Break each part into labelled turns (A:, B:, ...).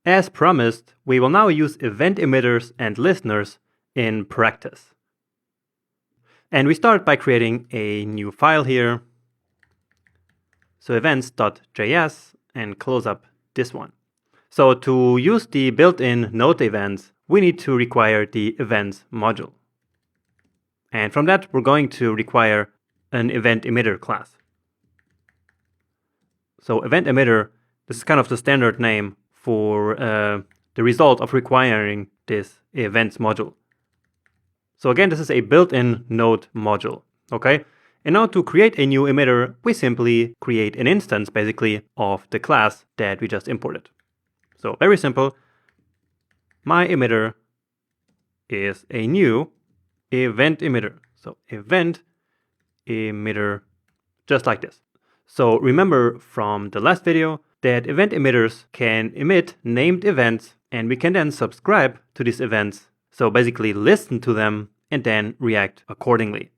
A: As promised, we will now use event emitters and listeners in practice. And we start by creating a new file here. So events.js, and close up this one. So to use the built-in node events, we need to require the events module. And from that, we're going to require an event emitter class. So event emitter, this is kind of the standard name for the result of requiring this events module. So again, this is a built-in node module, okay? And now to create a new emitter, we simply create an instance, basically, of the class that we just imported. So very simple. My emitter is a new event emitter. So event emitter, just like this. So remember from the last video that event emitters can emit named events, and we can then subscribe to these events. So basically listen to them and then react accordingly.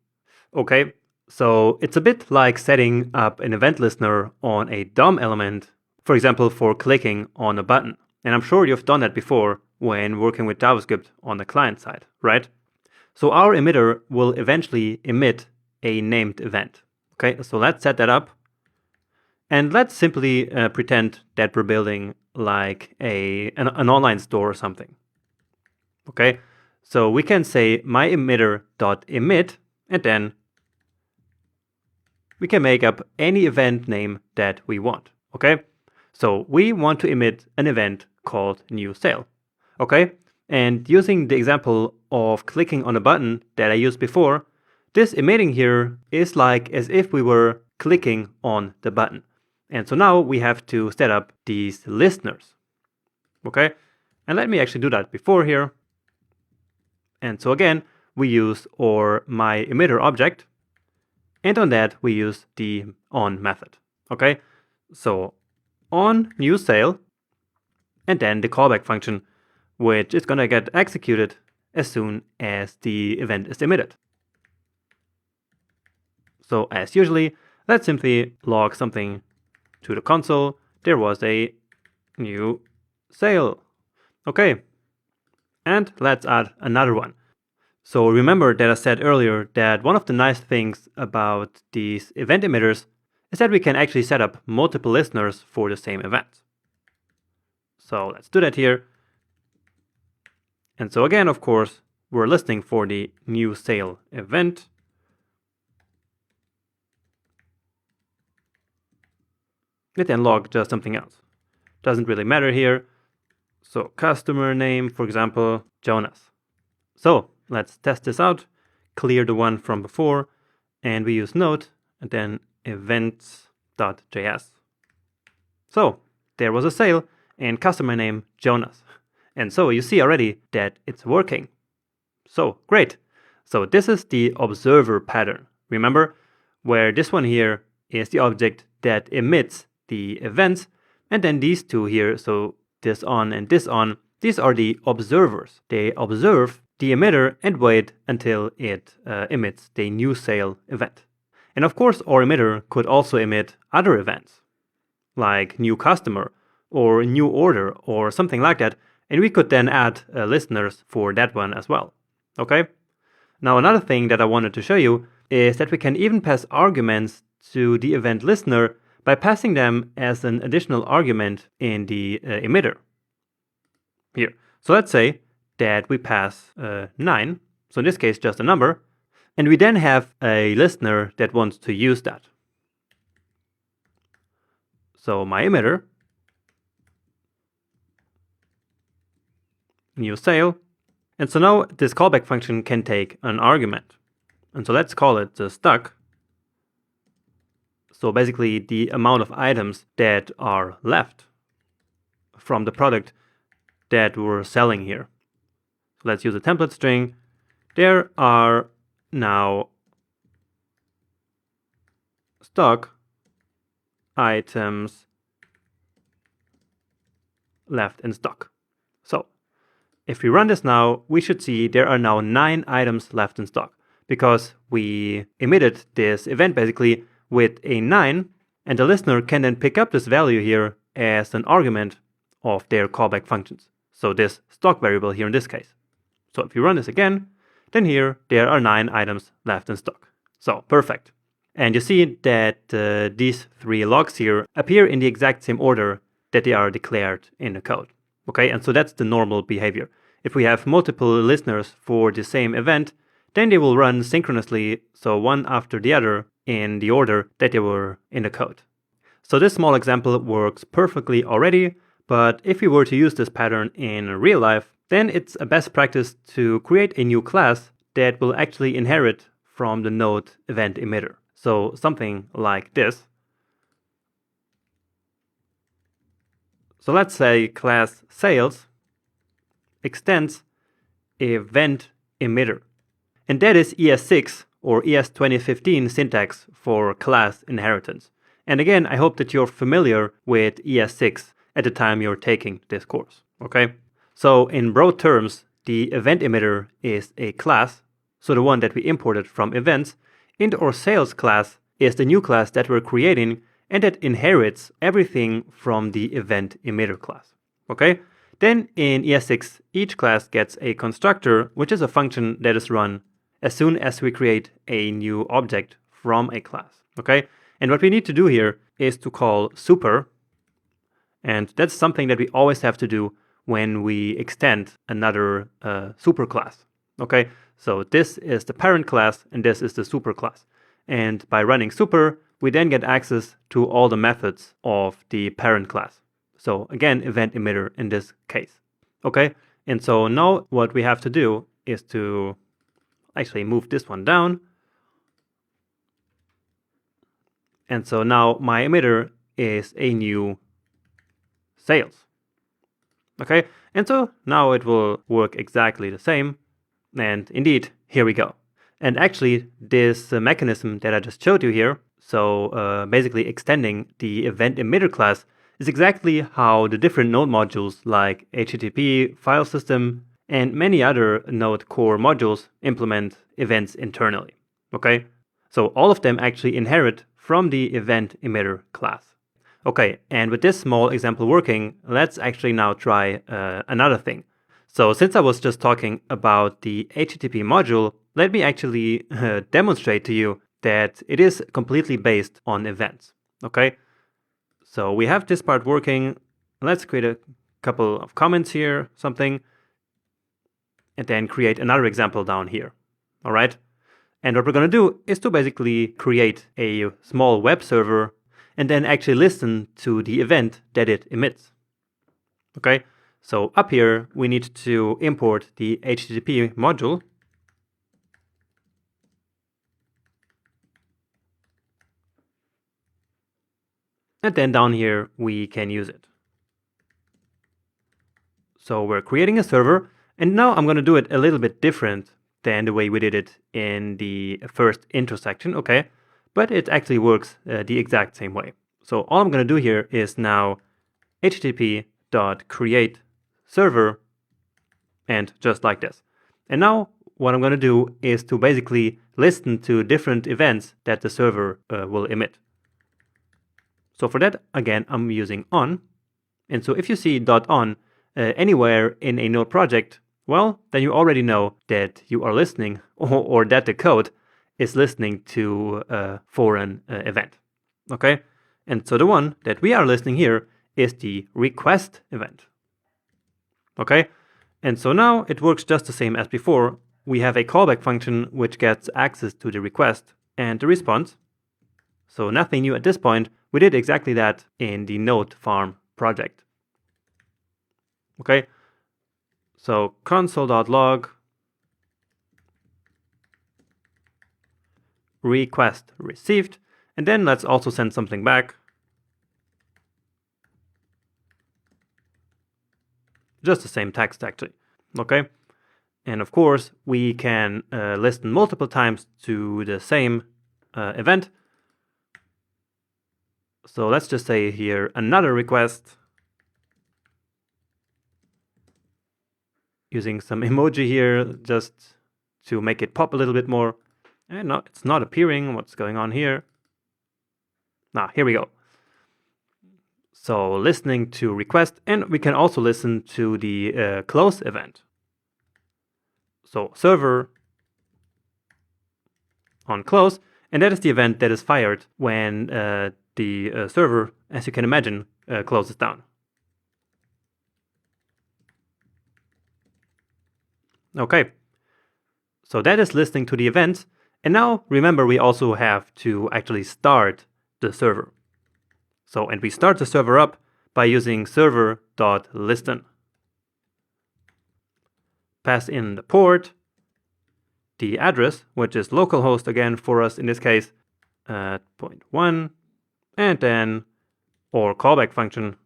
A: Okay, so it's a bit like setting up an event listener on a DOM element, for example, for clicking on a button. And I'm sure you've done that before when working with JavaScript on the client side, right? So our emitter will eventually emit a named event. Okay, so let's set that up. And let's simply pretend that we're building like an online store or something. Okay, so we can say my emitter.emit, and then we can make up any event name that we want. Okay, so we want to emit an event called new sale. Okay, and using the example of clicking on a button that I used before, this emitting here is like as if we were clicking on the button. And so now we have to set up these listeners. Okay, and let me actually do that before here. And so again, we use our my emitter object, and on that we use the on method. Okay, so on new sale, and then the callback function, which is going to get executed as soon as the event is emitted. So as usually, let's simply log something to the console. There was a new sale. Okay, and let's add another one. So remember that I said earlier that one of the nice things about these event emitters is that we can actually set up multiple listeners for the same event. So let's do that here. And so again, of course, we're listening for the new sale event. And then log just something else. Doesn't really matter here. So customer name, for example, Jonas. So let's test this out. Clear the one from before, and we use node and then events.js. So there was a sale and customer name Jonas. And so you see already that it's working. So great. So this is the observer pattern. Remember, where this one here is the object that emits the events, and then these two here, so this on and this on, these are the observers. They observe the emitter and wait until it emits the new sale event. And of course, our emitter could also emit other events, like new customer or new order or something like that, and we could then add listeners for that one as well. Okay? Now another thing that I wanted to show you is that we can even pass arguments to the event listener by passing them as an additional argument in the emitter. Here. So let's say that we pass 9, so in this case just a number, and we then have a listener that wants to use that. So my emitter, new sale, and so now this callback function can take an argument. And so let's call it the stock. So basically the amount of items that are left from the product that we're selling here. So let's use a template string. There are now stock items left in stock. So if we run this now, we should see there are now 9 items left in stock because we emitted this event basically with a 9, and the listener can then pick up this value here as an argument of their callback functions. So this stock variable here in this case. So if you run this again, then here there are 9 items left in stock. So perfect. And you see that these 3 logs here appear in the exact same order that they are declared in the code. Okay, and so that's the normal behavior. If we have multiple listeners for the same event, then they will run synchronously, so one after the other, in the order that they were in the code. So this small example works perfectly already, but if we were to use this pattern in real life, then it's a best practice to create a new class that will actually inherit from the node event emitter. So something like this. So let's say class sales extends event emitter. And that is ES6 or ES 2015 syntax for class inheritance. And again, I hope that you're familiar with ES6 at the time you're taking this course, okay? So in broad terms, the event emitter is a class, so the one that we imported from events, and our sales class is the new class that we're creating and that inherits everything from the event emitter class, okay? Then in ES6, each class gets a constructor, which is a function that is run as soon as we create a new object from a class, okay? And what we need to do here is to call super, and that's something that we always have to do when we extend another superclass, okay? So this is the parent class and this is the superclass. And by running super, we then get access to all the methods of the parent class. So again, event emitter in this case, okay? And so now what we have to do is to actually move this one down. And so now my emitter is a new sales. Okay, and so now it will work exactly the same. And indeed, here we go. And actually, this mechanism that I just showed you here, so basically extending the event emitter class, is exactly how the different node modules like HTTP, file system, and many other node core modules implement events internally. Okay, so all of them actually inherit from the event emitter class. Okay, and with this small example working, let's actually now try another thing. So since I was just talking about the HTTP module, let me actually demonstrate to you that it is completely based on events. Okay, so we have this part working. Let's create a couple of comments here, something, and then create another example down here. All right. And what we're going to do is to basically create a small web server and then actually listen to the event that it emits. Okay, so up here, we need to import the HTTP module. And then down here, we can use it. So we're creating a server, and now I'm going to do it a little bit different than the way we did it in the first intro section, okay? But it actually works the exact same way. So all I'm going to do here is now http.create server, and just like this. And now what I'm going to do is to basically listen to different events that the server will emit. So for that, again, I'm using on. And so if you see .on anywhere in a node project, well, then you already know that you are listening or that the code is listening to a foreign event, okay? And so the one that we are listening here is the request event, okay? And so now it works just the same as before. We have a callback function which gets access to the request and the response. So nothing new at this point. We did exactly that in the node farm project, okay? So console.log request received, and then let's also send something back. Just the same text actually, okay? And of course, we can listen multiple times to the same event. So let's just say here another request. Using some emoji here just to make it pop a little bit more. And no, it's not appearing. What's going on here? Here we go. So listening to request, and we can also listen to the close event. So server on close, and that is the event that is fired when the server, as you can imagine, closes down. Okay, so that is listening to the events. And now remember, we also have to actually start the server. So, and we start the server up by using server.listen. Pass in the port, the address, which is localhost again for us in this case, at 0.1, and then our callback function,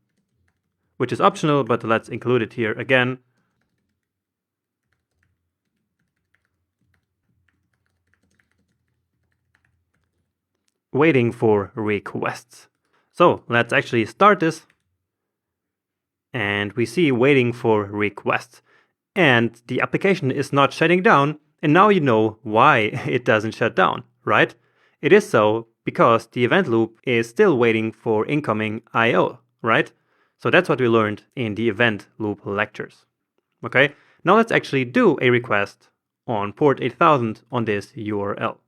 A: which is optional, but let's include it here again. Waiting for requests. So let's actually start this. And we see waiting for requests. And the application is not shutting down. And now you know why it doesn't shut down, right? It is so because the event loop is still waiting for incoming I/O, right? So that's what we learned in the event loop lectures. Okay, now let's actually do a request on port 8000 on this URL.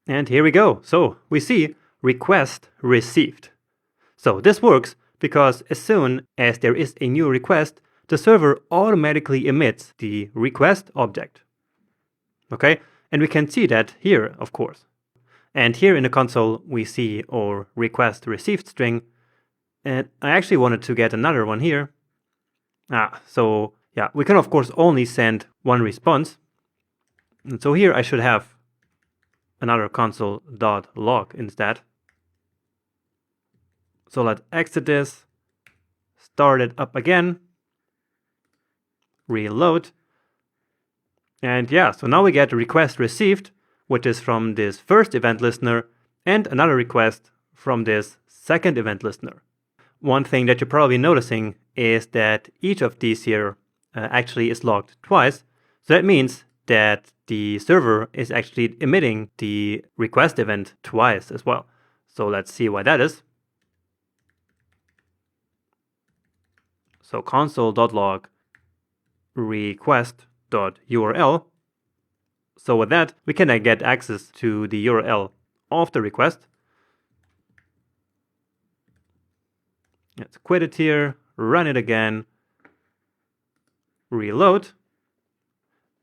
A: And here we go. So we see request received. So this works because as soon as there is a new request, the server automatically emits the request object. Okay, and we can see that here, of course. And here in the console, we see our request received string. And I actually wanted to get another one here. So yeah, we can of course only send one response. And so here I should have another console.log instead. So let's exit this, start it up again, reload. And yeah, so now we get a request received, which is from this first event listener, and another request from this second event listener. One thing that you're probably noticing is that each of these here actually is logged twice. So that means that the server is actually emitting the request event twice as well. So let's see why that is. So console.log request.url. So with that, we can get access to the URL of the request. Let's quit it here, run it again, reload.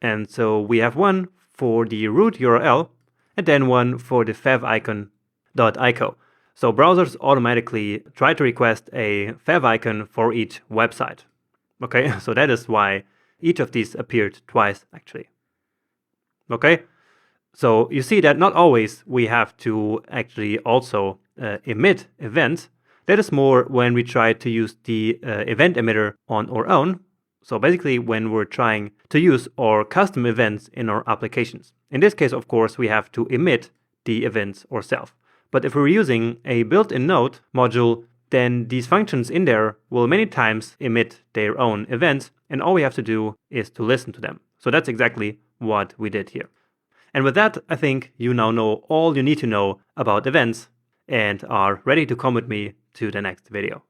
A: And so we have one for the root URL and then one for the favicon.ico. So browsers automatically try to request a favicon for each website. Okay, so that is why each of these appeared twice actually. Okay, so you see that not always we have to actually also emit events. That is more when we try to use the event emitter on our own. So basically when we're trying to use our custom events in our applications. In this case, of course, we have to emit the events ourselves. But if we're using a built-in node module, then these functions in there will many times emit their own events, and all we have to do is to listen to them. So that's exactly what we did here. And with that, I think you now know all you need to know about events and are ready to come with me to the next video.